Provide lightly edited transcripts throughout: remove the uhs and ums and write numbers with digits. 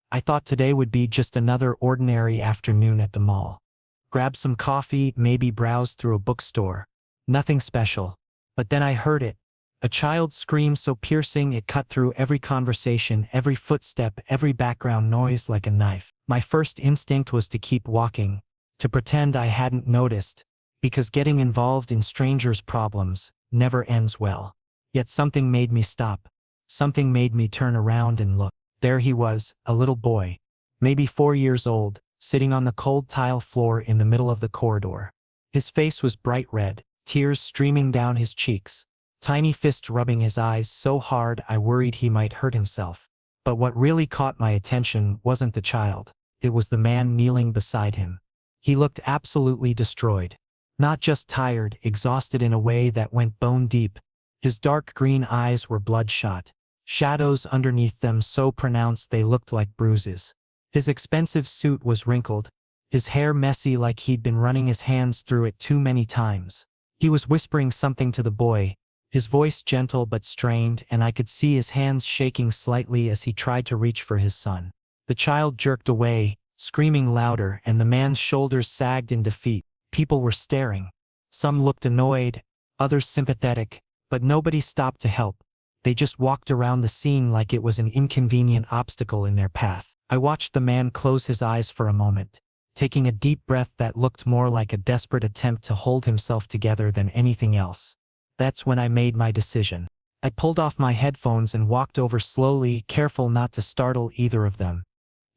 I thought today would be just another ordinary afternoon at the mall. Grab some coffee, maybe browse through a bookstore. Nothing special. But then I heard it. A child's scream so piercing it cut through every conversation, every footstep, every background noise like a knife. My first instinct was to keep walking, to pretend I hadn't noticed, because getting involved in strangers' problems never ends well. Yet something made me stop. Something made me turn around and look. There he was, a little boy, maybe 4 years old, sitting on the cold tile floor in the middle of the corridor. His face was bright red, tears streaming down his cheeks, tiny fists rubbing his eyes so hard I worried he might hurt himself. But what really caught my attention wasn't the child. It was the man kneeling beside him. He looked absolutely destroyed. Not just tired, exhausted in a way that went bone deep. His dark green eyes were bloodshot, shadows underneath them so pronounced they looked like bruises. His expensive suit was wrinkled, his hair messy like he'd been running his hands through it too many times. He was whispering something to the boy, his voice gentle but strained, and I could see his hands shaking slightly as he tried to reach for his son. The child jerked away, screaming louder, and the man's shoulders sagged in defeat. People were staring. Some looked annoyed, others sympathetic, but nobody stopped to help. They just walked around the scene like it was an inconvenient obstacle in their path. I watched the man close his eyes for a moment, taking a deep breath that looked more like a desperate attempt to hold himself together than anything else. That's when I made my decision. I pulled off my headphones and walked over slowly, careful not to startle either of them.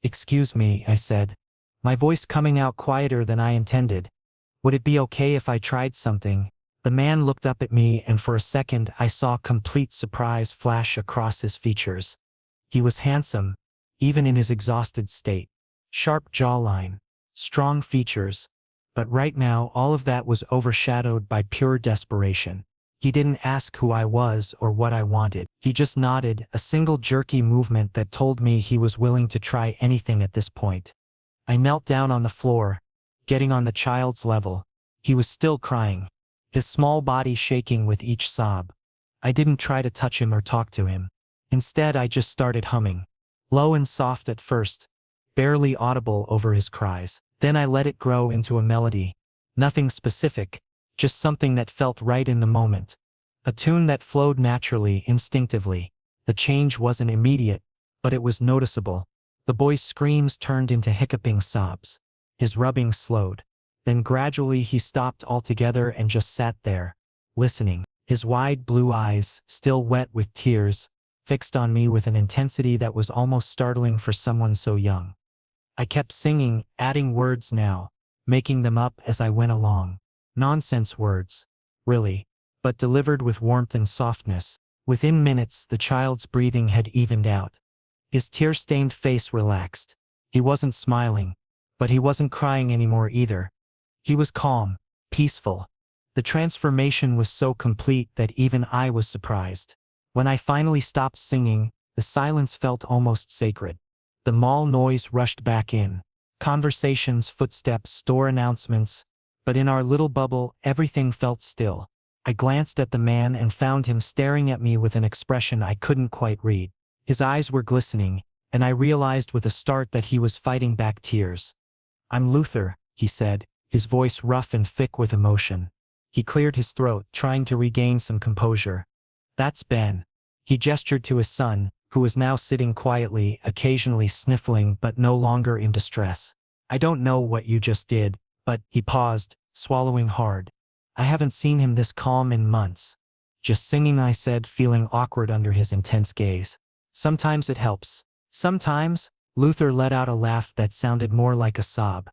"Excuse me," I said, my voice coming out quieter than I intended. "Would it be okay if I tried something?" The man looked up at me, and for a second I saw complete surprise flash across his features. He was handsome, even in his exhausted state. Sharp jawline, strong features. But right now all of that was overshadowed by pure desperation. He didn't ask who I was or what I wanted. He just nodded, a single jerky movement that told me he was willing to try anything at this point. I knelt down on the floor, getting on the child's level. He was still crying, his small body shaking with each sob. I didn't try to touch him or talk to him. Instead, I just started humming. Low and soft at first, barely audible over his cries. Then I let it grow into a melody. Nothing specific, just something that felt right in the moment. A tune that flowed naturally, instinctively. The change wasn't immediate, but it was noticeable. The boy's screams turned into hiccuping sobs. His rubbing slowed. Then gradually he stopped altogether and just sat there, listening. His wide blue eyes, still wet with tears, fixed on me with an intensity that was almost startling for someone so young. I kept singing, adding words now, making them up as I went along. Nonsense words, really, but delivered with warmth and softness. Within minutes, the child's breathing had evened out. His tear-stained face relaxed. He wasn't smiling, but he wasn't crying anymore either. He was calm, peaceful. The transformation was so complete that even I was surprised. When I finally stopped singing, the silence felt almost sacred. The mall noise rushed back in. Conversations, footsteps, store announcements. But in our little bubble, everything felt still. I glanced at the man and found him staring at me with an expression I couldn't quite read. His eyes were glistening, and I realized with a start that he was fighting back tears. "I'm Luther," he said, his voice rough and thick with emotion. He cleared his throat, trying to regain some composure. "That's Ben." He gestured to his son, who was now sitting quietly, occasionally sniffling but no longer in distress. "I don't know what you just did, but," he paused, swallowing hard. "I haven't seen him this calm in months." "Just singing," I said, feeling awkward under his intense gaze. "Sometimes it helps." "Sometimes?" Luther let out a laugh that sounded more like a sob.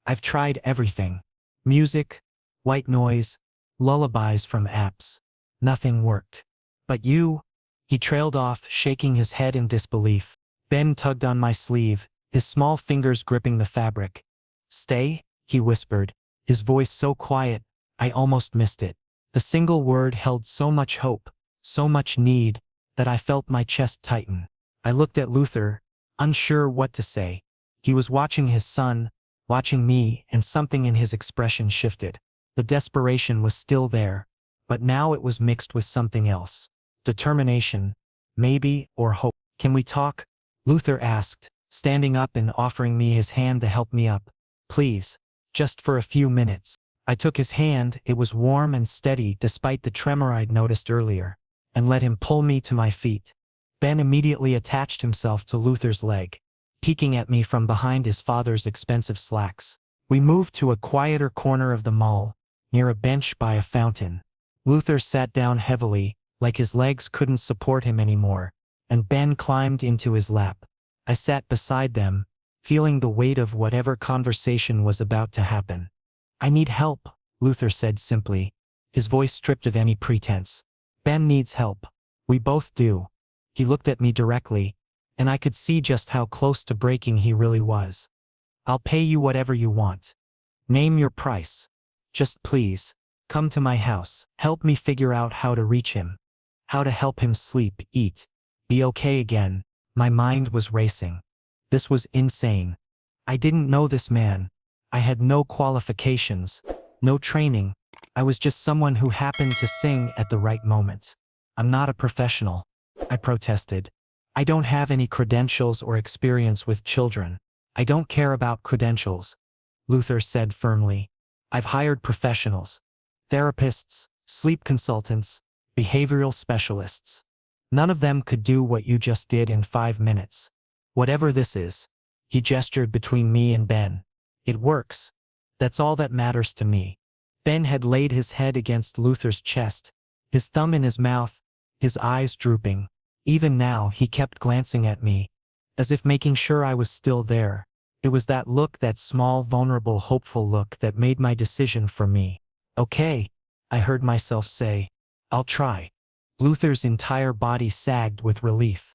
"I've tried everything. Music, white noise, lullabies from apps. Nothing worked. But you?" He trailed off, shaking his head in disbelief. Ben tugged on my sleeve, his small fingers gripping the fabric. "Stay?" he whispered, his voice so quiet, I almost missed it. The single word held so much hope, so much need, that I felt my chest tighten. I looked at Luther, unsure what to say. He was watching his son, watching me, and something in his expression shifted. The desperation was still there, but now it was mixed with something else. Determination, maybe, or hope. "Can we talk?" Luther asked, standing up and offering me his hand to help me up. Please. Just for a few minutes. I took his hand, it was warm and steady despite the tremor I'd noticed earlier, and let him pull me to my feet. Ben immediately attached himself to Luther's leg, peeking at me from behind his father's expensive slacks. We moved to a quieter corner of the mall, near a bench by a fountain. Luther sat down heavily, like his legs couldn't support him anymore, and Ben climbed into his lap. I sat beside them, feeling the weight of whatever conversation was about to happen. I need help, Luther said simply, his voice stripped of any pretense. Ben needs help. We both do. He looked at me directly, and I could see just how close to breaking he really was. I'll pay you whatever you want. Name your price. Just please, come to my house. Help me figure out how to reach him. How to help him sleep, eat, be okay again. My mind was racing. This was insane. I didn't know this man. I had no qualifications, no training. I was just someone who happened to sing at the right moment. I'm not a professional, I protested. I don't have any credentials or experience with children. I don't care about credentials, Luther said firmly. I've hired professionals. Therapists, sleep consultants, behavioral specialists. None of them could do what you just did in 5 minutes. Whatever this is, he gestured between me and Ben. It works. That's all that matters to me. Ben had laid his head against Luther's chest, his thumb in his mouth, his eyes drooping. Even now he kept glancing at me, as if making sure I was still there. It was that look, that small, vulnerable, hopeful look that made my decision for me. Okay, I heard myself say. I'll try. Luther's entire body sagged with relief.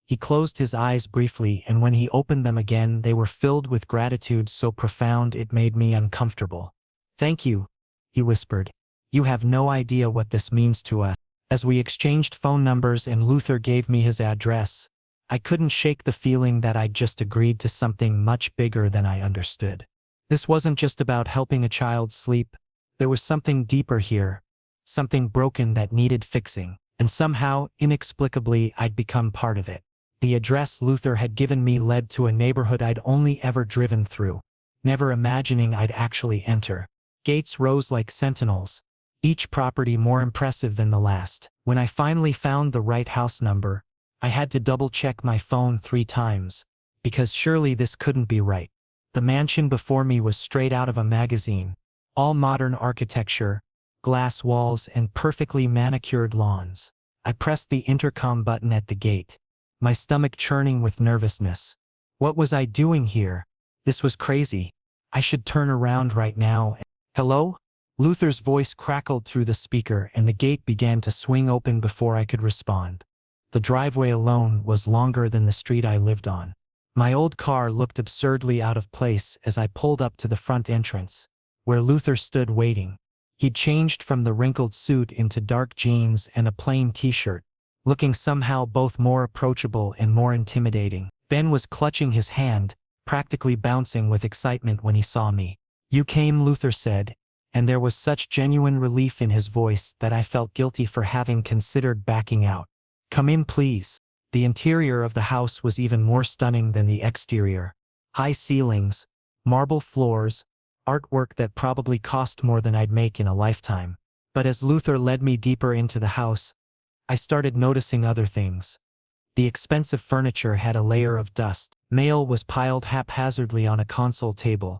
He closed his eyes briefly, and when he opened them again they were filled with gratitude so profound it made me uncomfortable. Thank you, he whispered. You have no idea what this means to us. As we exchanged phone numbers and Luther gave me his address, I couldn't shake the feeling that I'd just agreed to something much bigger than I understood. This wasn't just about helping a child sleep. There was something deeper here, something broken that needed fixing, and somehow, inexplicably, I'd become part of it. The address Luther had given me led to a neighborhood I'd only ever driven through, never imagining I'd actually enter. Gates rose like sentinels, each property more impressive than the last. When I finally found the right house number, I had to double-check my phone 3 times, because surely this couldn't be right. The mansion before me was straight out of a magazine, all modern architecture, glass walls and perfectly manicured lawns. I pressed the intercom button at the gate, my stomach churning with nervousness. What was I doing here? This was crazy. I should turn around right now. Hello? Luther's voice crackled through the speaker and the gate began to swing open before I could respond. The driveway alone was longer than the street I lived on. My old car looked absurdly out of place as I pulled up to the front entrance, where Luther stood waiting. He'd changed from the wrinkled suit into dark jeans and a plain t-shirt, looking somehow both more approachable and more intimidating. Ben was clutching his hand, practically bouncing with excitement when he saw me. You came, Luther said, and there was such genuine relief in his voice that I felt guilty for having considered backing out. Come in, please. The interior of the house was even more stunning than the exterior. High ceilings, marble floors, artwork that probably cost more than I'd make in a lifetime. But as Luther led me deeper into the house, I started noticing other things. The expensive furniture had a layer of dust. Mail was piled haphazardly on a console table.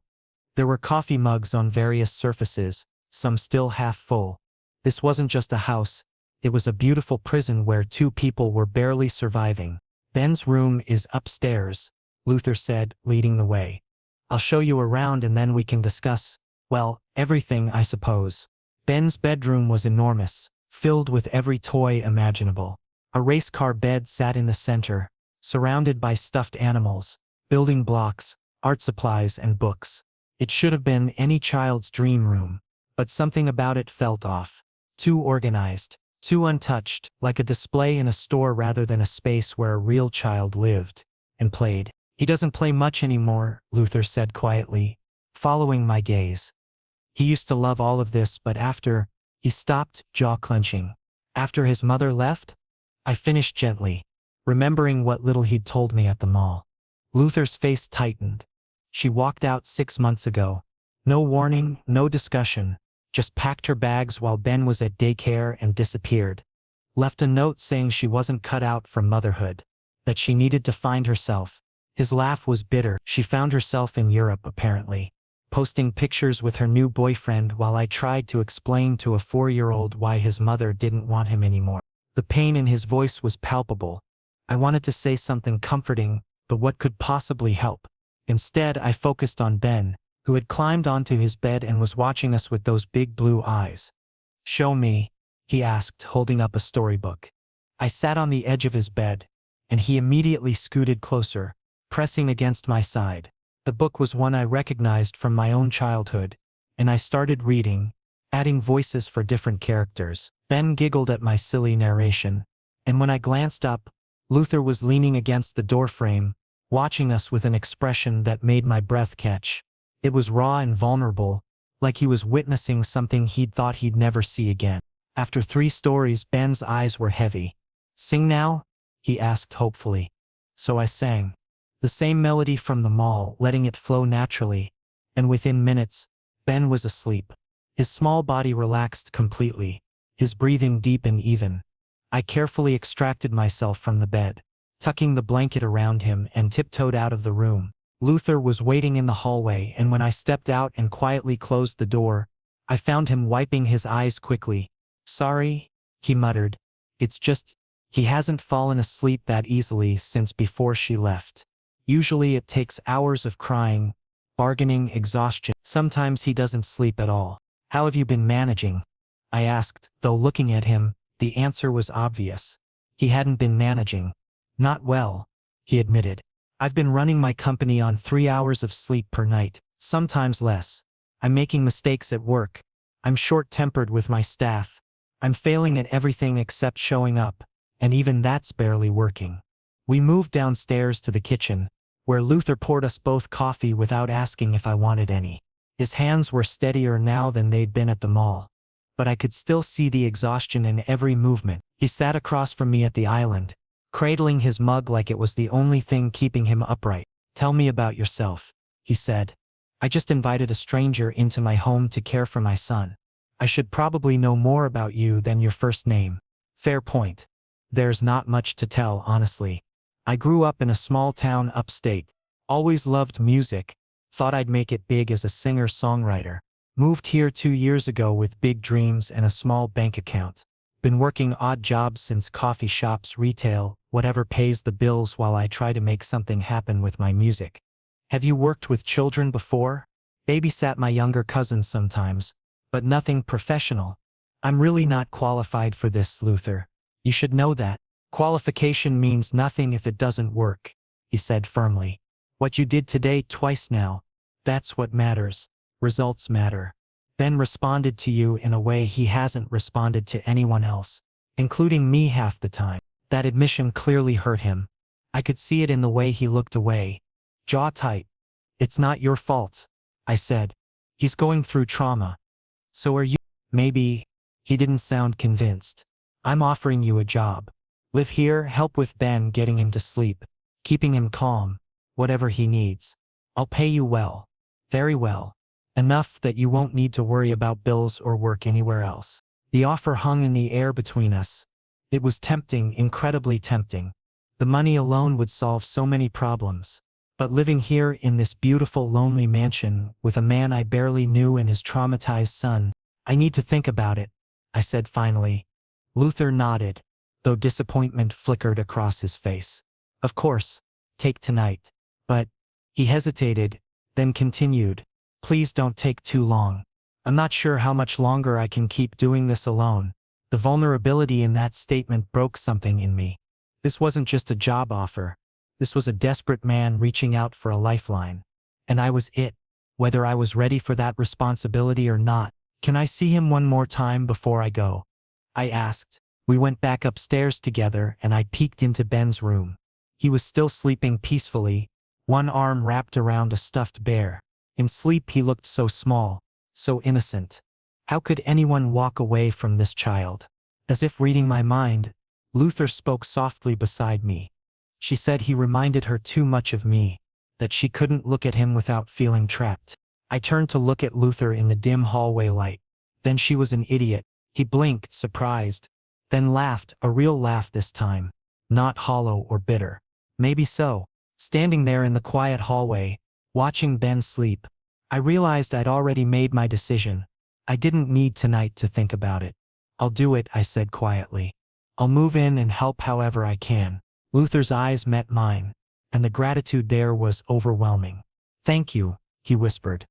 There were coffee mugs on various surfaces, some still half full. This wasn't just a house, it was a beautiful prison where 2 people were barely surviving. Ben's room is upstairs, Luther said, leading the way. I'll show you around and then we can discuss, well, everything, I suppose. Ben's bedroom was enormous, filled with every toy imaginable. A race car bed sat in the center, surrounded by stuffed animals, building blocks, art supplies and books. It should have been any child's dream room, but something about it felt off. Too organized, too untouched, like a display in a store rather than a space where a real child lived and played. He doesn't play much anymore, Luther said quietly, following my gaze. He used to love all of this, but after, he stopped, jaw clenching. After his mother left? I finished gently, remembering what little he'd told me at the mall. Luther's face tightened. She walked out 6 months ago. No warning, no discussion. Just packed her bags while Ben was at daycare and disappeared. Left a note saying she wasn't cut out for motherhood. That she needed to find herself. His laugh was bitter. She found herself in Europe apparently. Posting pictures with her new boyfriend while I tried to explain to a 4-year-old why his mother didn't want him anymore. The pain in his voice was palpable. I wanted to say something comforting, but what could possibly help? Instead, I focused on Ben, who had climbed onto his bed and was watching us with those big blue eyes. "Show me," he asked, holding up a storybook. I sat on the edge of his bed, and he immediately scooted closer, pressing against my side. The book was one I recognized from my own childhood, and I started reading, adding voices for different characters. Ben giggled at my silly narration, and when I glanced up, Luther was leaning against the doorframe, watching us with an expression that made my breath catch. It was raw and vulnerable, like he was witnessing something he'd thought he'd never see again. After 3 stories, Ben's eyes were heavy. "Sing now?" he asked hopefully. So I sang. The same melody from the mall, letting it flow naturally, and within minutes, Ben was asleep. His small body relaxed completely, his breathing deep and even. I carefully extracted myself from the bed, tucking the blanket around him, and tiptoed out of the room. Luther was waiting in the hallway, and when I stepped out and quietly closed the door, I found him wiping his eyes quickly. "Sorry," he muttered. "It's just, he hasn't fallen asleep that easily since before she left. Usually it takes hours of crying, bargaining, exhaustion. Sometimes he doesn't sleep at all. How have you been managing?" I asked, though looking at him, the answer was obvious. He hadn't been managing. "Not well," he admitted. "I've been running my company on 3 hours of sleep per night, sometimes less. I'm making mistakes at work. I'm short-tempered with my staff. I'm failing at everything except showing up, and even that's barely working." We moved downstairs to the kitchen, where Luther poured us both coffee without asking if I wanted any. His hands were steadier now than they'd been at the mall, but I could still see the exhaustion in every movement. He sat across from me at the island, cradling his mug like it was the only thing keeping him upright. "Tell me about yourself," he said. "I just invited a stranger into my home to care for my son. I should probably know more about you than your first name." Fair point. There's not much to tell, honestly. I grew up in a small town upstate, always loved music, thought I'd make it big as a singer-songwriter. Moved here 2 years ago with big dreams and a small bank account. Been working odd jobs since: coffee shops, retail, whatever pays the bills while I try to make something happen with my music. "Have you worked with children before?" "Babysat my younger cousins sometimes, but nothing professional." "I'm really not qualified for this, Luther. You should know that. Qualification means nothing if it doesn't work," he said firmly. "What you did today twice now, that's what matters. Results matter. Ben responded to you in a way he hasn't responded to anyone else, including me half the time." That admission clearly hurt him. I could see it in the way he looked away, jaw tight. "It's not your fault," I said. "He's going through trauma. So are you." "Maybe." He didn't sound convinced. "I'm offering you a job. Live here, help with Ben getting him to sleep, keeping him calm, whatever he needs. I'll pay you well. Very well. Enough that you won't need to worry about bills or work anywhere else." The offer hung in the air between us. It was tempting, incredibly tempting. The money alone would solve so many problems. But living here in this beautiful, lonely mansion with a man I barely knew and his traumatized son, "I need to think about it," I said finally. Luther nodded, though disappointment flickered across his face. "Of course, take tonight. But," he hesitated, then continued, "please don't take too long. I'm not sure how much longer I can keep doing this alone." The vulnerability in that statement broke something in me. This wasn't just a job offer. This was a desperate man reaching out for a lifeline. And I was it, whether I was ready for that responsibility or not. "Can I see him one more time before I go?" I asked. We went back upstairs together and I peeked into Ben's room. He was still sleeping peacefully, one arm wrapped around a stuffed bear. In sleep he looked so small, so innocent. How could anyone walk away from this child? As if reading my mind, Luther spoke softly beside me. She said he reminded her too much of me. that she couldn't look at him without feeling trapped. I turned to look at Luther in the dim hallway light. Then she was an idiot. He blinked, surprised, then laughed, a real laugh this time, not hollow or bitter. Maybe so. Standing there in the quiet hallway, watching Ben sleep, I realized I'd already made my decision. I didn't need tonight to think about it. I'll do it, I said quietly. I'll move in and help however I can. Luther's eyes met mine, and the gratitude there was overwhelming. Thank you, he whispered.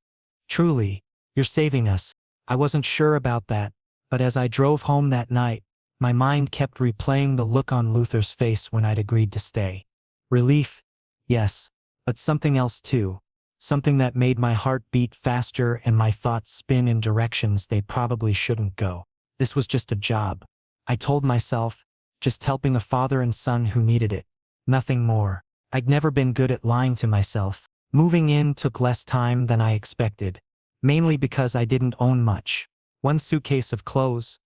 Truly, you're saving us. I wasn't sure about that, but as I drove home that night, my mind kept replaying the look on Luther's face when I'd agreed to stay. Relief, yes, but something else too. Something that made my heart beat faster and my thoughts spin in directions they probably shouldn't go. This was just a job, I told myself, just helping a father and son who needed it. Nothing more. I'd never been good at lying to myself. Moving in took less time than I expected, mainly because I didn't own much. One suitcase of clothes,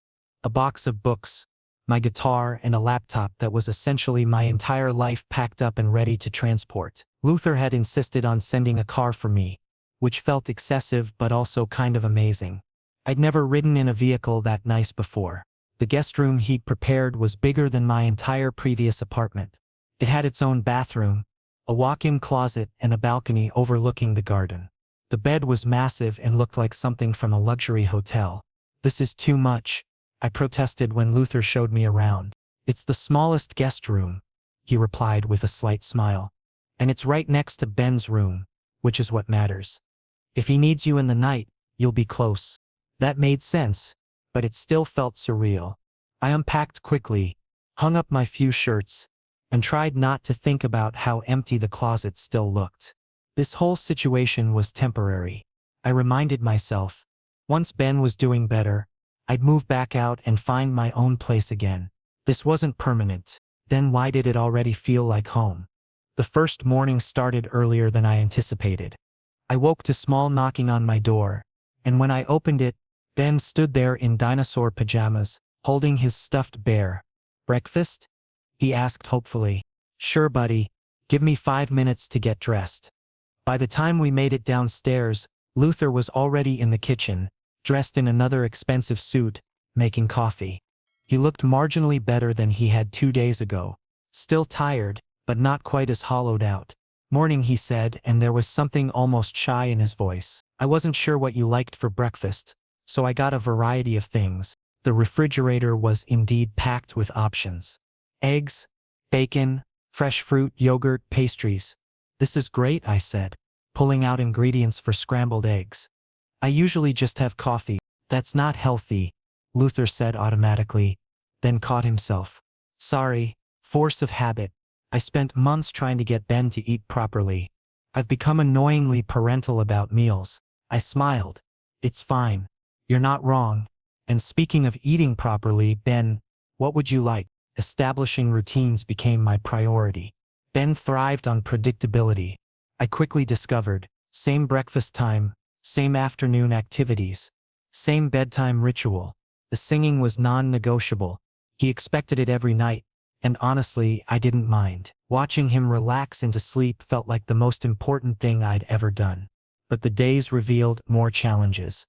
a box of books, my guitar, and a laptop that was essentially my entire life packed up and ready to transport. Luther had insisted on sending a car for me, which felt excessive but also kind of amazing. I'd never ridden in a vehicle that nice before. The guest room he'd prepared was bigger than my entire previous apartment. It had its own bathroom, a walk-in closet, and a balcony overlooking the garden. The bed was massive and looked like something from a luxury hotel. This is too much, I protested when Luther showed me around. It's the smallest guest room, he replied with a slight smile. And it's right next to Ben's room, which is what matters. If he needs you in the night, you'll be close. That made sense, but it still felt surreal. I unpacked quickly, hung up my few shirts, and tried not to think about how empty the closet still looked. This whole situation was temporary. I reminded myself, once Ben was doing better, I'd move back out and find my own place again. This wasn't permanent. Then why did it already feel like home? The first morning started earlier than I anticipated. I woke to small knocking on my door, and when I opened it, Ben stood there in dinosaur pajamas, holding his stuffed bear. Breakfast? He asked hopefully. Sure, buddy. Give me 5 minutes to get dressed. By the time we made it downstairs, Luther was already in the kitchen, dressed in another expensive suit, making coffee. He looked marginally better than he had 2 days ago. Still tired, but not quite as hollowed out. Morning, he said, and there was something almost shy in his voice. I wasn't sure what you liked for breakfast, so I got a variety of things. The refrigerator was indeed packed with options. Eggs, bacon, fresh fruit, yogurt, pastries. This is great, I said, pulling out ingredients for scrambled eggs. I usually just have coffee. That's not healthy, Luther said automatically, then caught himself. Sorry, force of habit. I spent months trying to get Ben to eat properly. I've become annoyingly parental about meals. I smiled. It's fine. You're not wrong. And speaking of eating properly, Ben, what would you like? Establishing routines became my priority. Ben thrived on predictability. I quickly discovered, same breakfast time, same afternoon activities, same bedtime ritual. The singing was non-negotiable. He expected it every night, and honestly, I didn't mind. Watching him relax into sleep felt like the most important thing I'd ever done. But the days revealed more challenges.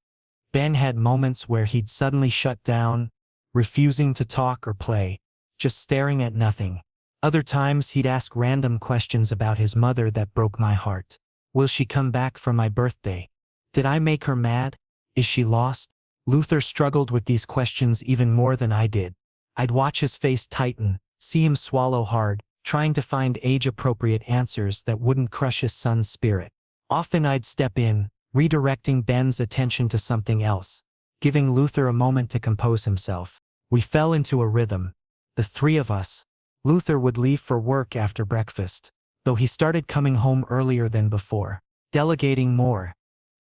Ben had moments where he'd suddenly shut down, refusing to talk or play, just staring at nothing. Other times he'd ask random questions about his mother that broke my heart. Will she come back for my birthday? Did I make her mad? Is she lost? Luther struggled with these questions even more than I did. I'd watch his face tighten, see him swallow hard, trying to find age-appropriate answers that wouldn't crush his son's spirit. Often I'd step in, redirecting Ben's attention to something else, giving Luther a moment to compose himself. We fell into a rhythm, the three of us. Luther would leave for work after breakfast, though he started coming home earlier than before. Delegating more,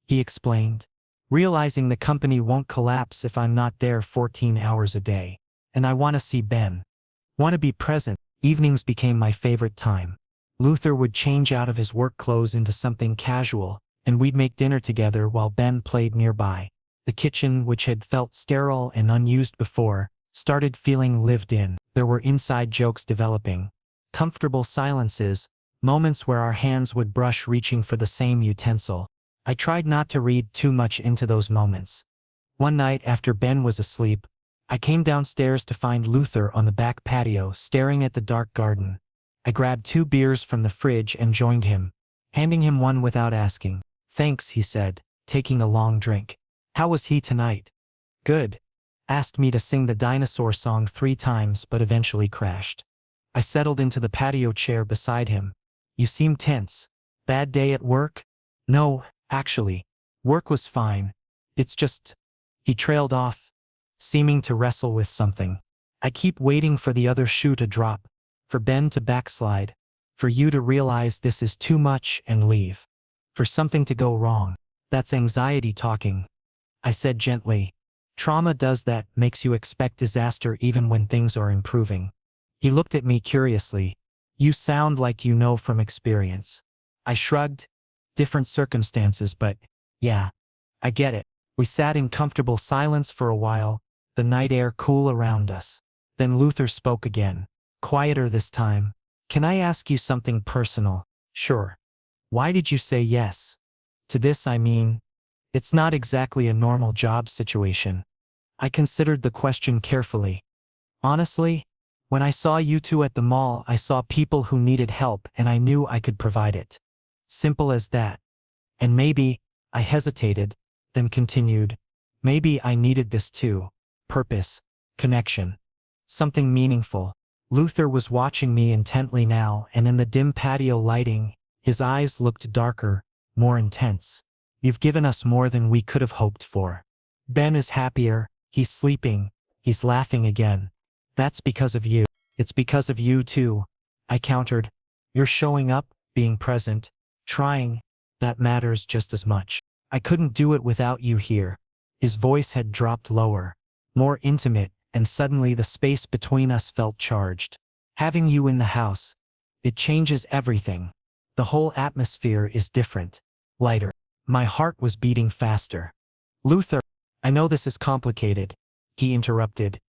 he explained, realizing the company won't collapse if I'm not there 14 hours a day. And I want to see Ben. Want to be present. Evenings became my favorite time. Luther would change out of his work clothes into something casual, and we'd make dinner together while Ben played nearby. The kitchen, which had felt sterile and unused before, started feeling lived in. There were inside jokes developing, comfortable silences, moments where our hands would brush reaching for the same utensil. I tried not to read too much into those moments. One night after Ben was asleep, I came downstairs to find Luther on the back patio staring at the dark garden. I grabbed 2 beers from the fridge and joined him, handing him one without asking. "Thanks," he said, taking a long drink. "How was he tonight?" "Good." Asked me to sing the dinosaur song 3 times but eventually crashed. I settled into the patio chair beside him. "You seem tense. Bad day at work?" "No, actually. Work was fine. It's just—" He trailed off, seeming to wrestle with something. "I keep waiting for the other shoe to drop, for Ben to backslide, for you to realize this is too much and leave, for something to go wrong. That's anxiety talking," I said gently. "Trauma does that, makes you expect disaster even when things are improving." He looked at me curiously. "You sound like you know from experience." I shrugged. "Different circumstances, but yeah, I get it." We sat in comfortable silence for a while, the night air cool around us. Then Luther spoke again, quieter this time. "Can I ask you something personal?" "Sure." "Why did you say yes to this? I mean, it's not exactly a normal job situation." I considered the question carefully. "Honestly, when I saw you 2 at the mall, I saw people who needed help and I knew I could provide it. Simple as that. And maybe," I hesitated, then continued, "maybe I needed this too. Purpose, connection, something meaningful." Luther was watching me intently now, and in the dim patio lighting, his eyes looked darker, more intense. "You've given us more than we could have hoped for. Ben is happier, he's sleeping, he's laughing again. That's because of you." "It's because of you too," I countered. "You're showing up, being present, trying. That matters just as much. I couldn't do it without you here." His voice had dropped lower, more intimate, and suddenly the space between us felt charged. "Having you in the house, it changes everything. The whole atmosphere is different, lighter." My heart was beating faster. "Luther, I know this is complicated," he interrupted.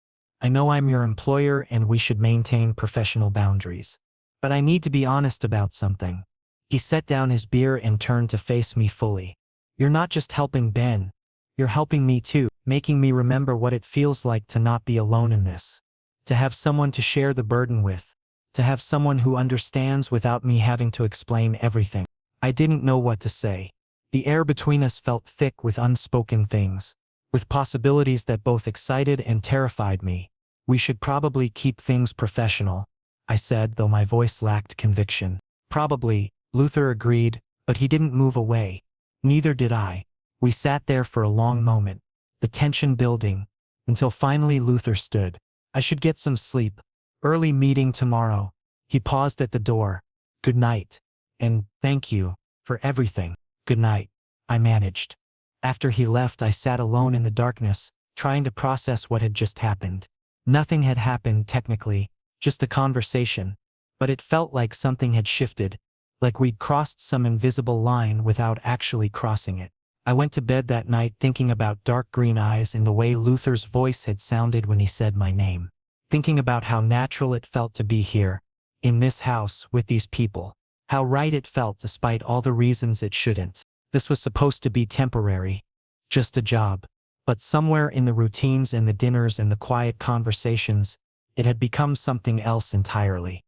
"I know I'm your employer and we should maintain professional boundaries. But I need to be honest about something." He set down his beer and turned to face me fully. "You're not just helping Ben. You're helping me too, making me remember what it feels like to not be alone in this. To have someone to share the burden with. To have someone who understands without me having to explain everything." I didn't know what to say. The air between us felt thick with unspoken things, with possibilities that both excited and terrified me. "We should probably keep things professional," I said, though my voice lacked conviction. "Probably," Luther agreed, but he didn't move away. Neither did I. We sat there for a long moment, the tension building, until finally Luther stood. "I should get some sleep. Early meeting tomorrow." He paused at the door. "Good night. And thank you for everything." "Good night," I managed. After he left, I sat alone in the darkness, trying to process what had just happened. Nothing had happened technically, just a conversation, but it felt like something had shifted, like we'd crossed some invisible line without actually crossing it. I went to bed that night thinking about dark green eyes and the way Luther's voice had sounded when he said my name. Thinking about how natural it felt to be here, in this house, with these people. How right it felt despite all the reasons it shouldn't. This was supposed to be temporary. Just a job. But somewhere in the routines and the dinners and the quiet conversations, it had become something else entirely.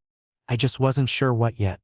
I just wasn't sure what yet.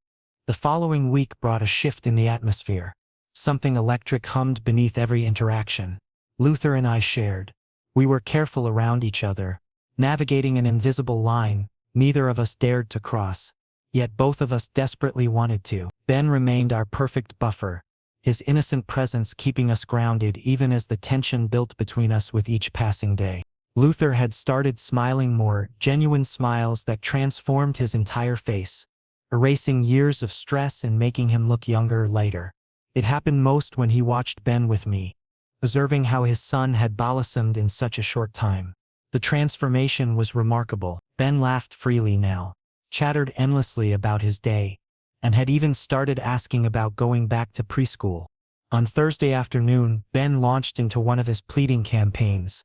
The following week brought a shift in the atmosphere. Something electric hummed beneath every interaction. Luther and I shared. We were careful around each other, navigating an invisible line neither of us dared to cross. Yet both of us desperately wanted to. Ben remained our perfect buffer, his innocent presence keeping us grounded even as the tension built between us with each passing day. Luther had started smiling more, genuine smiles that transformed his entire face, erasing years of stress and making him look younger, lighter. It happened most when he watched Ben with me, observing how his son had blossomed in such a short time. The transformation was remarkable. Ben laughed freely now, chattered endlessly about his day, and had even started asking about going back to preschool. On Thursday afternoon, Ben launched into one of his pleading campaigns.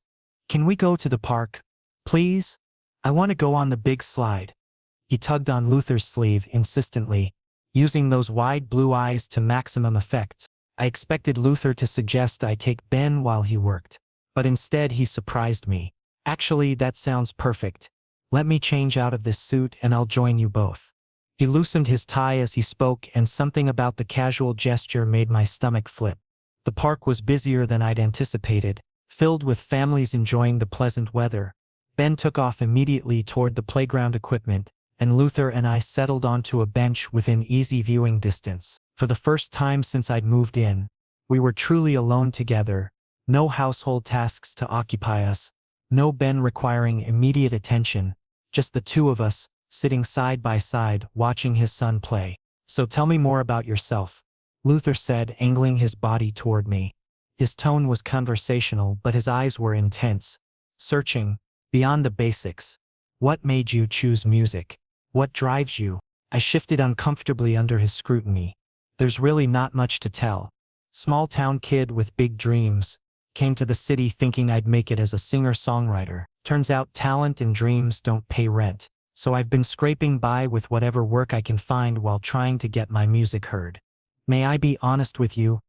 "Can we go to the park, please? I want to go on the big slide." He tugged on Luther's sleeve insistently, using those wide blue eyes to maximum effect. I expected Luther to suggest I take Ben while he worked. But instead he surprised me. Actually, that sounds perfect. Let me change out of this suit and I'll join you both. He loosened his tie as he spoke, and something about the casual gesture made my stomach flip. The park was busier than I'd anticipated, filled with families enjoying the pleasant weather. Ben took off immediately toward the playground equipment, and Luther and I settled onto a bench within easy viewing distance. For the first time since I'd moved in, we were truly alone together, no household tasks to occupy us, no Ben requiring immediate attention, just the two of us, sitting side by side, watching his son play. So tell me more about yourself, Luther said, angling his body toward me. His tone was conversational, but his eyes were intense, searching, beyond the basics. What made you choose music? What drives you? I shifted uncomfortably under his scrutiny. There's really not much to tell. Small-town kid with big dreams. Came to the city thinking I'd make it as a singer-songwriter. Turns out talent and dreams don't pay rent. So I've been scraping by with whatever work I can find while trying to get my music heard. May I be honest with you?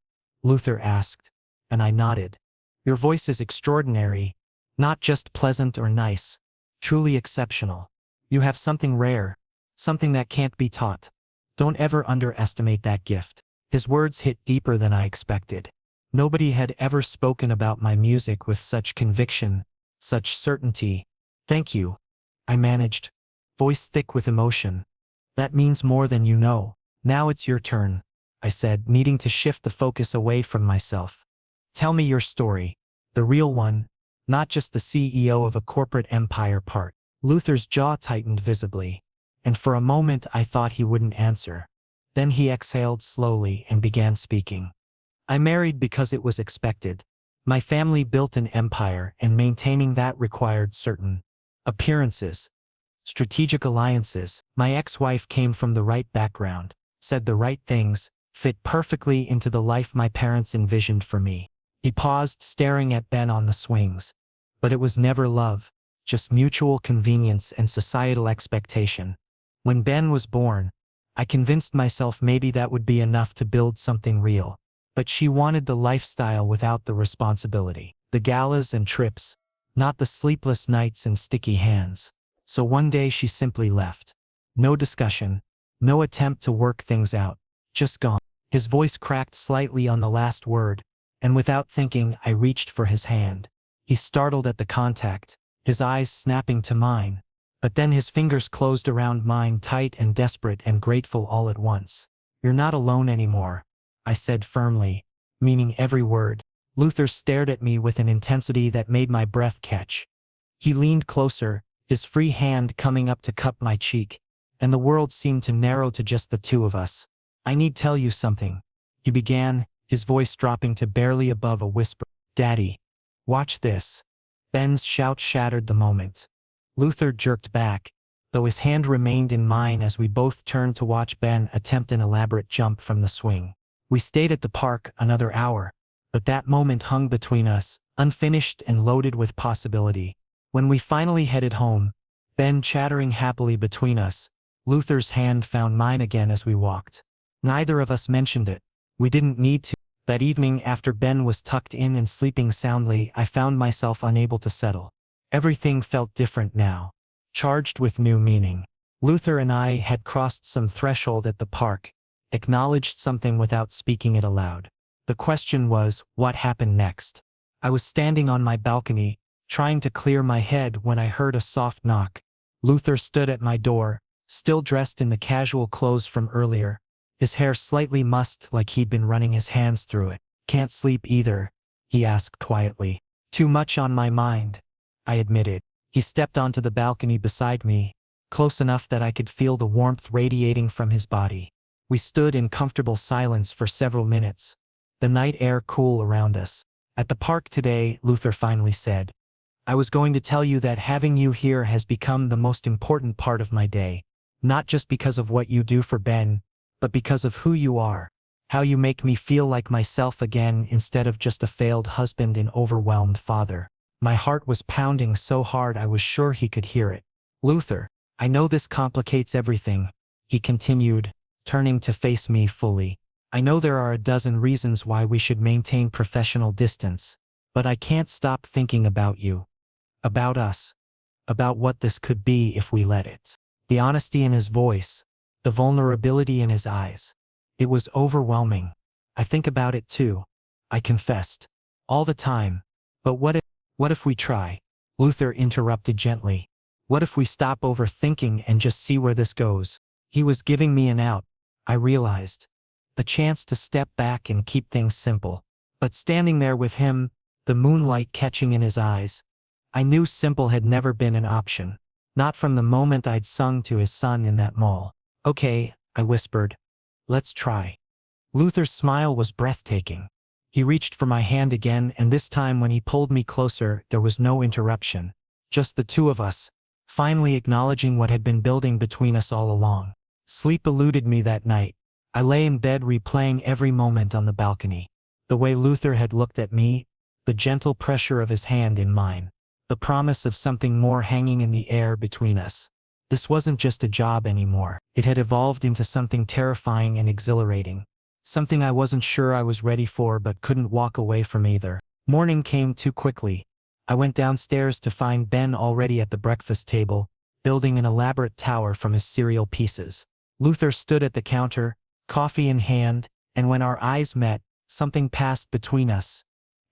Luther asked, and I nodded. Your voice is extraordinary. Not just pleasant or nice. Truly exceptional. You have something rare. Something that can't be taught. Don't ever underestimate that gift. His words hit deeper than I expected. Nobody had ever spoken about my music with such conviction, such certainty. Thank you, I managed, voice thick with emotion. That means more than you know. Now it's your turn, I said, needing to shift the focus away from myself. Tell me your story. The real one, not just the CEO of a corporate empire part. Luther's jaw tightened visibly, and for a moment I thought he wouldn't answer. Then he exhaled slowly and began speaking. I married because it was expected. My family built an empire, and maintaining that required certain appearances, strategic alliances. My ex-wife came from the right background, said the right things, fit perfectly into the life my parents envisioned for me. He paused, staring at Ben on the swings. But it was never love, just mutual convenience and societal expectation. When Ben was born, I convinced myself maybe that would be enough to build something real. But she wanted the lifestyle without the responsibility. The galas and trips, not the sleepless nights and sticky hands. So one day she simply left. No discussion, no attempt to work things out, just gone. His voice cracked slightly on the last word, and without thinking I reached for his hand. He startled at the contact, his eyes snapping to mine. But then his fingers closed around mine, tight and desperate and grateful all at once. You're not alone anymore, I said firmly, meaning every word. Luther stared at me with an intensity that made my breath catch. He leaned closer, his free hand coming up to cup my cheek, and the world seemed to narrow to just the two of us. I need tell you something, he began, his voice dropping to barely above a whisper. Daddy, watch this. Ben's shout shattered the moment. Luther jerked back, though his hand remained in mine as we both turned to watch Ben attempt an elaborate jump from the swing. We stayed at the park another hour, but that moment hung between us, unfinished and loaded with possibility. When we finally headed home, Ben chattering happily between us, Luther's hand found mine again as we walked. Neither of us mentioned it. We didn't need to. That evening, after Ben was tucked in and sleeping soundly, I found myself unable to settle. Everything felt different now, charged with new meaning. Luther and I had crossed some threshold at the park, acknowledged something without speaking it aloud. The question was, what happened next? I was standing on my balcony, trying to clear my head when I heard a soft knock. Luther stood at my door, still dressed in the casual clothes from earlier, his hair slightly mussed like he'd been running his hands through it. Can't sleep either, he asked quietly. Too much on my mind, I admitted. He stepped onto the balcony beside me, close enough that I could feel the warmth radiating from his body. We stood in comfortable silence for several minutes, the night air cool around us. At the park today, Luther finally said, I was going to tell you that having you here has become the most important part of my day, not just because of what you do for Ben, but because of who you are, how you make me feel like myself again instead of just a failed husband and overwhelmed father. My heart was pounding so hard I was sure he could hear it. Luther, I know this complicates everything, he continued, turning to face me fully. I know there are a dozen reasons why we should maintain professional distance, but I can't stop thinking about you, about us, about what this could be if we let it. The honesty in his voice, the vulnerability in his eyes. It was overwhelming. I think about it too, I confessed. All the time. But what if we try? Luther interrupted gently. What if we stop overthinking and just see where this goes? He was giving me an out, I realized. The chance to step back and keep things simple. But standing there with him, the moonlight catching in his eyes, I knew simple had never been an option. Not from the moment I'd sung to his son in that mall. Okay, I whispered. Let's try. Luther's smile was breathtaking. He reached for my hand again, and this time when he pulled me closer, there was no interruption. Just the two of us, finally acknowledging what had been building between us all along. Sleep eluded me that night. I lay in bed replaying every moment on the balcony. The way Luther had looked at me, the gentle pressure of his hand in mine, the promise of something more hanging in the air between us. This wasn't just a job anymore. It had evolved into something terrifying and exhilarating. Something I wasn't sure I was ready for but couldn't walk away from either. Morning came too quickly. I went downstairs to find Ben already at the breakfast table, building an elaborate tower from his cereal pieces. Luther stood at the counter, coffee in hand, and when our eyes met, something passed between us.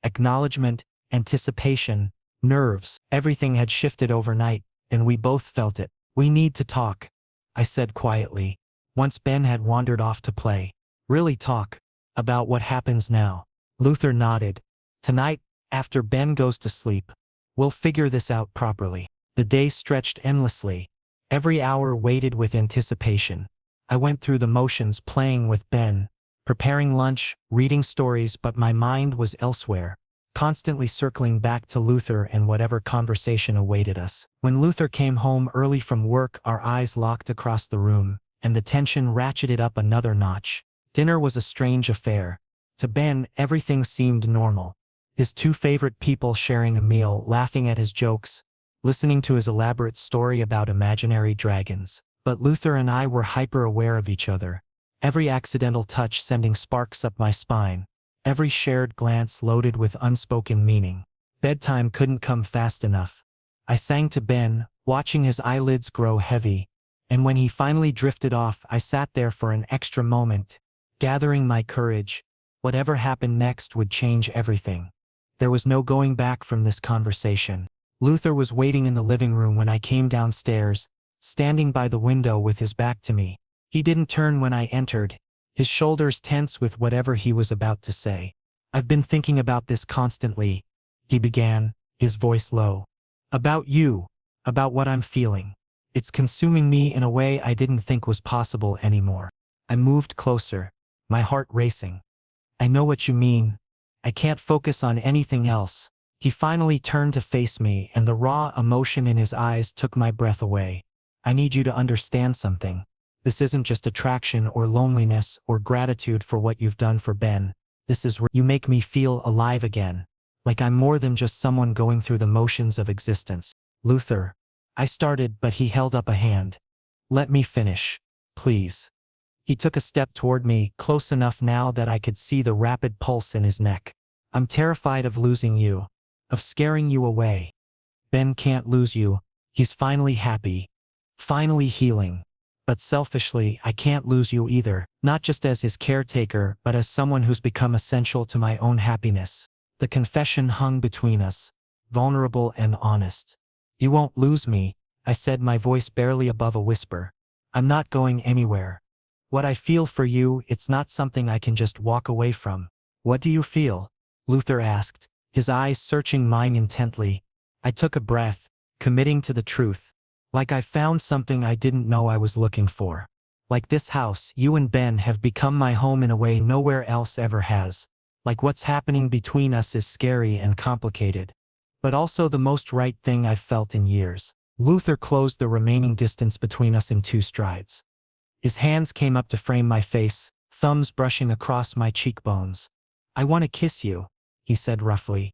Acknowledgement, anticipation, nerves, everything had shifted overnight, and we both felt it. We need to talk, I said quietly, once Ben had wandered off to play. Really talk about what happens now. Luther nodded. Tonight, after Ben goes to sleep, we'll figure this out properly. The day stretched endlessly. Every hour waited with anticipation. I went through the motions playing with Ben, preparing lunch, reading stories, but my mind was elsewhere, constantly circling back to Luther and whatever conversation awaited us. When Luther came home early from work, our eyes locked across the room, and the tension ratcheted up another notch. Dinner was a strange affair. To Ben, everything seemed normal. His two favorite people sharing a meal, laughing at his jokes, listening to his elaborate story about imaginary dragons. But Luther and I were hyper-aware of each other. Every accidental touch sending sparks up my spine. Every shared glance loaded with unspoken meaning. Bedtime couldn't come fast enough. I sang to Ben, watching his eyelids grow heavy, and when he finally drifted off, I sat there for an extra moment, gathering my courage. Whatever happened next would change everything. There was no going back from this conversation. Luther was waiting in the living room when I came downstairs, standing by the window with his back to me. He didn't turn when I entered, his shoulders tense with whatever he was about to say. I've been thinking about this constantly, he began, his voice low. About you, about what I'm feeling. It's consuming me in a way I didn't think was possible anymore. I moved closer, my heart racing. I know what you mean. I can't focus on anything else. He finally turned to face me, and the raw emotion in his eyes took my breath away. I need you to understand something. This isn't just attraction or loneliness or gratitude for what you've done for Ben. This is where you make me feel alive again. Like I'm more than just someone going through the motions of existence. Luther. I started, but he held up a hand. Let me finish, please. He took a step toward me, close enough now that I could see the rapid pulse in his neck. I'm terrified of losing you, of scaring you away. Ben can't lose you. He's finally happy, finally healing. But selfishly, I can't lose you either, not just as his caretaker, but as someone who's become essential to my own happiness. The confession hung between us, vulnerable and honest. You won't lose me, I said, my voice barely above a whisper. I'm not going anywhere. What I feel for you, it's not something I can just walk away from. What do you feel? Luther asked, his eyes searching mine intently. I took a breath, committing to the truth. Like I found something I didn't know I was looking for. Like this house, you and Ben have become my home in a way nowhere else ever has. Like what's happening between us is scary and complicated, but also the most right thing I've felt in years. Luther closed the remaining distance between us in 2 strides. His hands came up to frame my face, thumbs brushing across my cheekbones. I want to kiss you, he said roughly.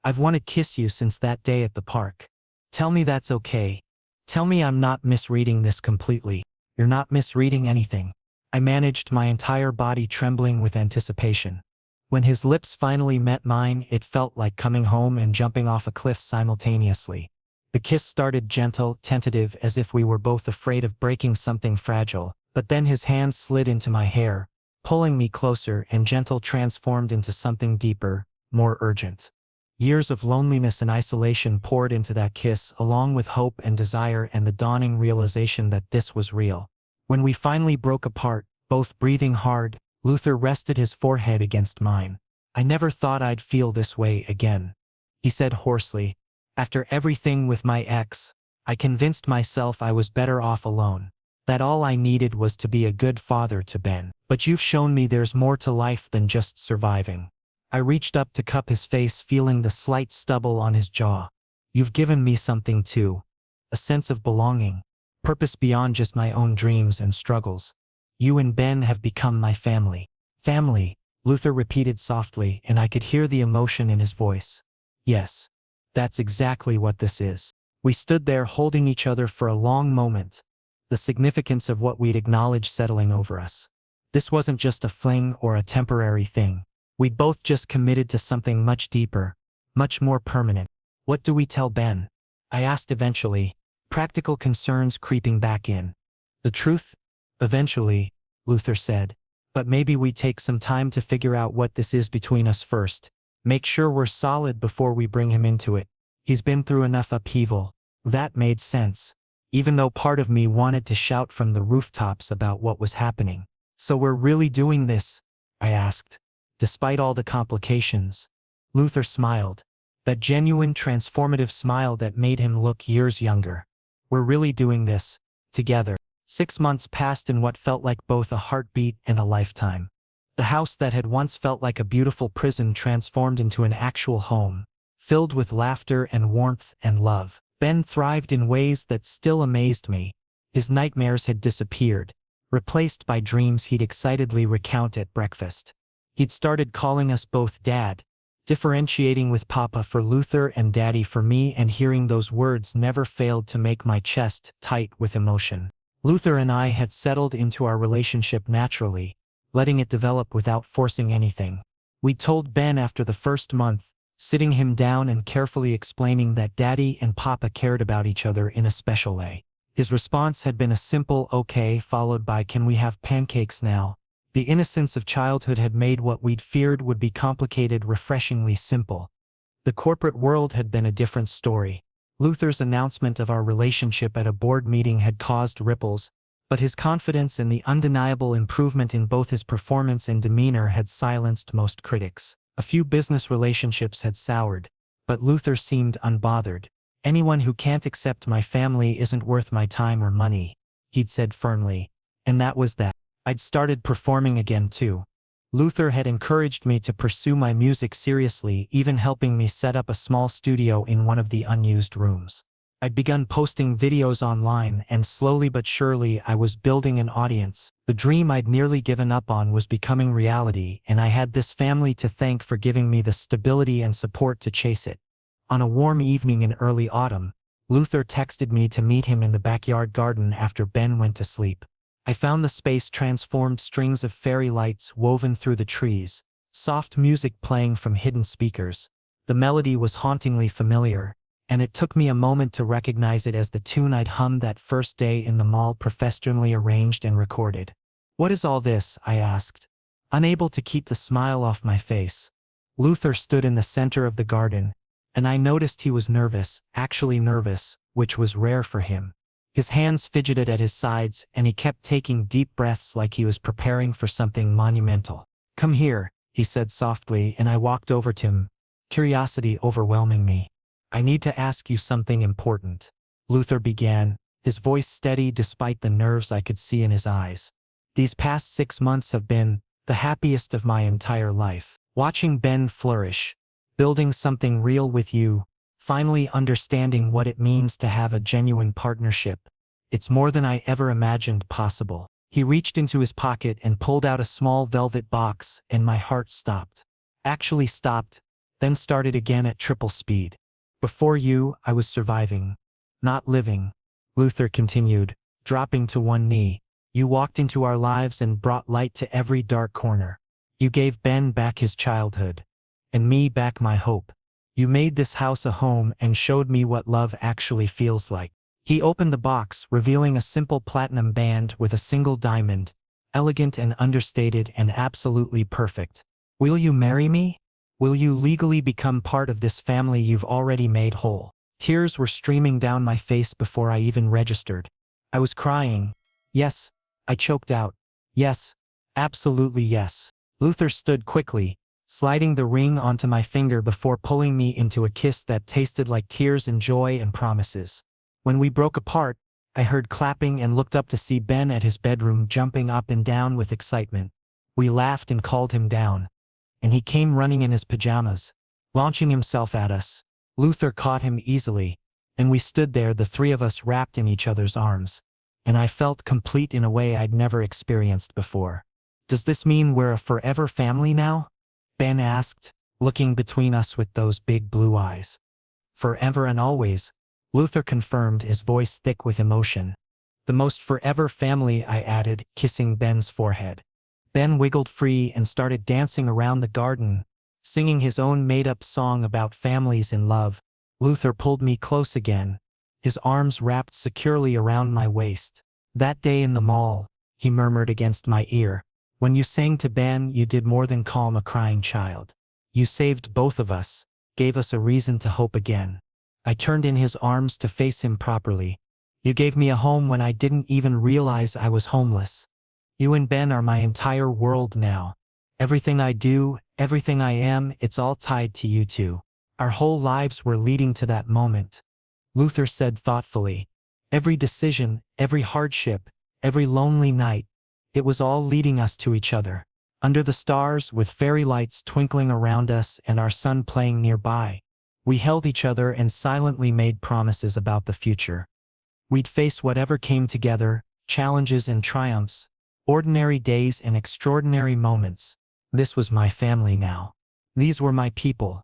I've wanted to kiss you since that day at the park. Tell me that's okay. Tell me I'm not misreading this completely. You're not misreading anything. I managed, my entire body trembling with anticipation. When his lips finally met mine, it felt like coming home and jumping off a cliff simultaneously. The kiss started gentle, tentative, as if we were both afraid of breaking something fragile, but then his hands slid into my hair, pulling me closer, and gentle transformed into something deeper, more urgent. Years of loneliness and isolation poured into that kiss, along with hope and desire and the dawning realization that this was real. When we finally broke apart, both breathing hard, Luther rested his forehead against mine. "I never thought I'd feel this way again," he said hoarsely. "After everything with my ex, I convinced myself I was better off alone, that all I needed was to be a good father to Ben. But you've shown me there's more to life than just surviving." I reached up to cup his face, feeling the slight stubble on his jaw. "You've given me something too. A sense of belonging. Purpose beyond just my own dreams and struggles. You and Ben have become my family." "Family," Luther repeated softly, and I could hear the emotion in his voice. "Yes. That's exactly what this is." We stood there holding each other for a long moment, the significance of what we'd acknowledged settling over us. This wasn't just a fling or a temporary thing. We'd both just committed to something much deeper, much more permanent. "What do we tell Ben?" I asked eventually, practical concerns creeping back in. "The truth? Eventually," Luther said. "But maybe we take some time to figure out what this is between us first. Make sure we're solid before we bring him into it. He's been through enough upheaval." That made sense, even though part of me wanted to shout from the rooftops about what was happening. "So we're really doing this?" I asked. "Despite all the complications?" Luther smiled, that genuine transformative smile that made him look years younger. "We're really doing this, together." 6 months passed in what felt like both a heartbeat and a lifetime. The house that had once felt like a beautiful prison transformed into an actual home, filled with laughter and warmth and love. Ben thrived in ways that still amazed me. His nightmares had disappeared, replaced by dreams he'd excitedly recount at breakfast. He'd started calling us both Dad, differentiating with Papa for Luther and Daddy for me, and hearing those words never failed to make my chest tight with emotion. Luther and I had settled into our relationship naturally, letting it develop without forcing anything. We told Ben after the first month, sitting him down and carefully explaining that Daddy and Papa cared about each other in a special way. His response had been a simple "okay" followed by "can we have pancakes now?" The innocence of childhood had made what we'd feared would be complicated refreshingly simple. The corporate world had been a different story. Luther's announcement of our relationship at a board meeting had caused ripples, but his confidence and the undeniable improvement in both his performance and demeanor had silenced most critics. A few business relationships had soured, but Luther seemed unbothered. "Anyone who can't accept my family isn't worth my time or money," he'd said firmly. And that was that. I'd started performing again too. Luther had encouraged me to pursue my music seriously, even helping me set up a small studio in one of the unused rooms. I'd begun posting videos online, and slowly but surely I was building an audience. The dream I'd nearly given up on was becoming reality, and I had this family to thank for giving me the stability and support to chase it. On a warm evening in early autumn, Luther texted me to meet him in the backyard garden after Ben went to sleep. I found the space transformed, strings of fairy lights woven through the trees, soft music playing from hidden speakers. The melody was hauntingly familiar, and it took me a moment to recognize it as the tune I'd hummed that first day in the mall, professionally arranged and recorded. "What is all this?" I asked, unable to keep the smile off my face. Luther stood in the center of the garden, and I noticed he was nervous, actually nervous, which was rare for him. His hands fidgeted at his sides, and he kept taking deep breaths like he was preparing for something monumental. "Come here," he said softly, and I walked over to him, curiosity overwhelming me. "I need to ask you something important," Luther began, his voice steady despite the nerves I could see in his eyes. "These past 6 months have been the happiest of my entire life. Watching Ben flourish, building something real with you, finally understanding what it means to have a genuine partnership. It's more than I ever imagined possible." He reached into his pocket and pulled out a small velvet box, and my heart stopped. Actually stopped, then started again at triple speed. "Before you, I was surviving, not living," Luther continued, dropping to one knee. You walked into our lives and brought light to every dark corner. You gave Ben back his childhood. And me back my hope. You made this house a home and showed me what love actually feels like. He opened the box, revealing a simple platinum band with a single diamond, elegant and understated and absolutely perfect. Will you marry me? Will you legally become part of this family you've already made whole? Tears were streaming down my face before I even registered. I was crying. Yes, I choked out. Yes, absolutely yes. Luther stood quickly, sliding the ring onto my finger before pulling me into a kiss that tasted like tears and joy and promises. When we broke apart, I heard clapping and looked up to see Ben at his bedroom jumping up and down with excitement. We laughed and called him down. And he came running in his pajamas, launching himself at us. Luther caught him easily, and we stood there, the three of us wrapped in each other's arms. And I felt complete in a way I'd never experienced before. Does this mean we're a forever family now? Ben asked, looking between us with those big blue eyes. Forever and always, Luther confirmed, his voice thick with emotion. The most forever family, I added, kissing Ben's forehead. Ben wiggled free and started dancing around the garden, singing his own made-up song about families and love. Luther pulled me close again, his arms wrapped securely around my waist. That day in the mall, he murmured against my ear, when you sang to Ben, you did more than calm a crying child. You saved both of us, gave us a reason to hope again. I turned in his arms to face him properly. You gave me a home when I didn't even realize I was homeless. You and Ben are my entire world now. Everything I do, everything I am, it's all tied to you two. Our whole lives were leading to that moment. Luther said thoughtfully. Every decision, every hardship, every lonely night, it was all leading us to each other. Under the stars, with fairy lights twinkling around us and our sun playing nearby, we held each other and silently made promises about the future. We'd face whatever came together, challenges and triumphs, ordinary days and extraordinary moments. This was my family now. These were my people.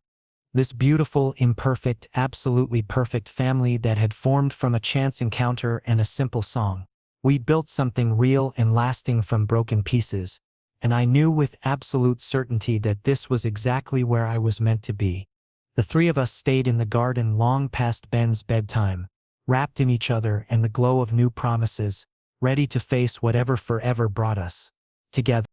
This beautiful, imperfect, absolutely perfect family that had formed from a chance encounter and a simple song. We built something real and lasting from broken pieces, and I knew with absolute certainty that this was exactly where I was meant to be. The three of us stayed in the garden long past Ben's bedtime, wrapped in each other and the glow of new promises, ready to face whatever forever brought us together.